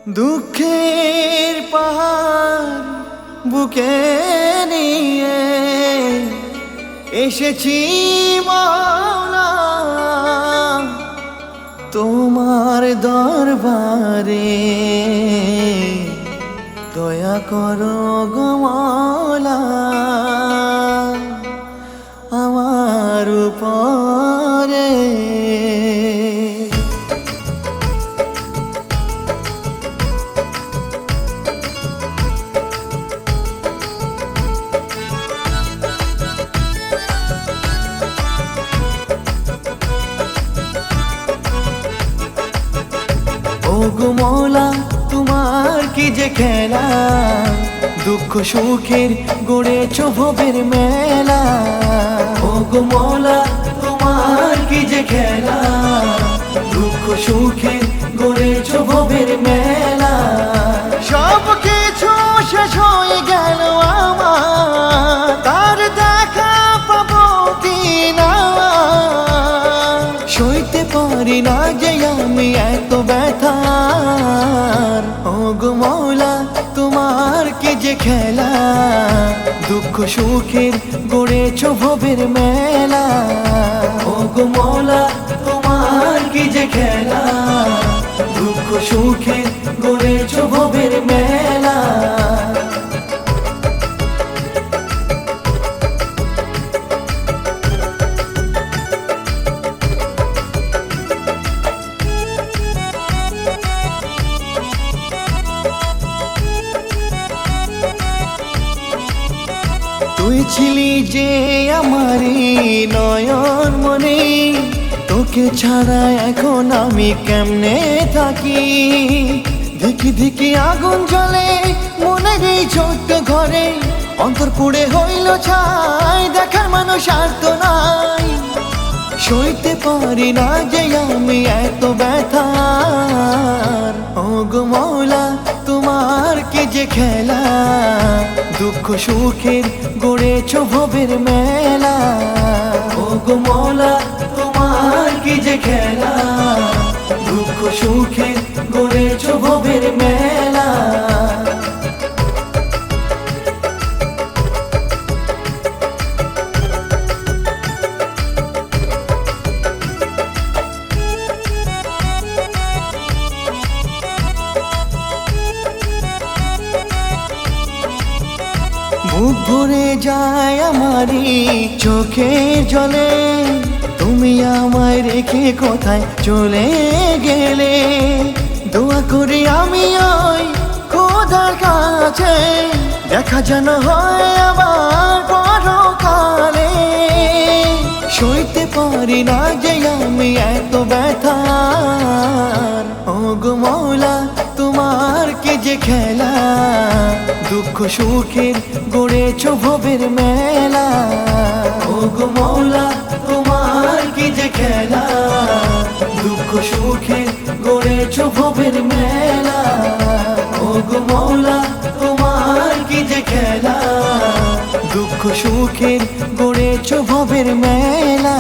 দুঃখের পাহাড় বুকে নিয়ে এসেছি মাওলা তোমার দরবারে। দয়া করো গো মাওলা আমার উপরে। ওগো মৌলা তোমার কি যে খেলা, দুঃখ সুখের গড়েছ ভবের মেলা। ওগো মৌলা তোমার কি যে খেলা, দুঃখ সুখের গড়েছ ভবের মেলা। সব কিছু শেষ হয়ে গেল আমার, তার দেখা পাবো কি না। সইতে পারি না যে আমি এত ব্যথার। ওগো মৌলা তোমার কি যে খেলা, দুঃখ সুখের গড়েছ ভবের মেলা। ওগো মৌলা তোমার কি যে খেলা, দুঃখ সুখের গড়েছ ভবের মেলা। তুই ছিলি যে আমারই নয়ন মনে, তোকে ছাড়া এখন আমি কেমনে থাকি। দেখি দেখি আগুন জ্বলে মনে এই ছোট্ট ঘরে, অন্তর পুড়ে হইল ছাই, দেখার মানুষ আর তো নাই। সইতে পারি না যে আমি এত ব্যথার। ওগো মৌলা তোমার কি যে খেলা, দুঃখ সুখের গড়েছ ভবের মেলা। ওগো মৌলা তোমার কি যে খেলা, দুঃখ সুখের গড়েছ ভবের মেলা। বুক ভরে যায় আমারই চোখের জলে, তুমি আমায় রেখে কোথায় চলে গেলে। দোয়া করি আমি ওই খোদার কাছে, দেখা যেন হয় আবার পরকালে। সইতে পারি না যে আমি এত ব্যথার। ওগো মৌলা তোমার কি যে খেলা, দুঃখ সুখের গড়েছ ভবের মেলা। ওগো মৌলা তোমার কি যে খেলা, দুঃখ সুখের গড়েছ ভবের মেলা। ওগো মৌলা তোমার কি যে খেলা, দুঃখ সুখের গড়েছ ভবের মেলা।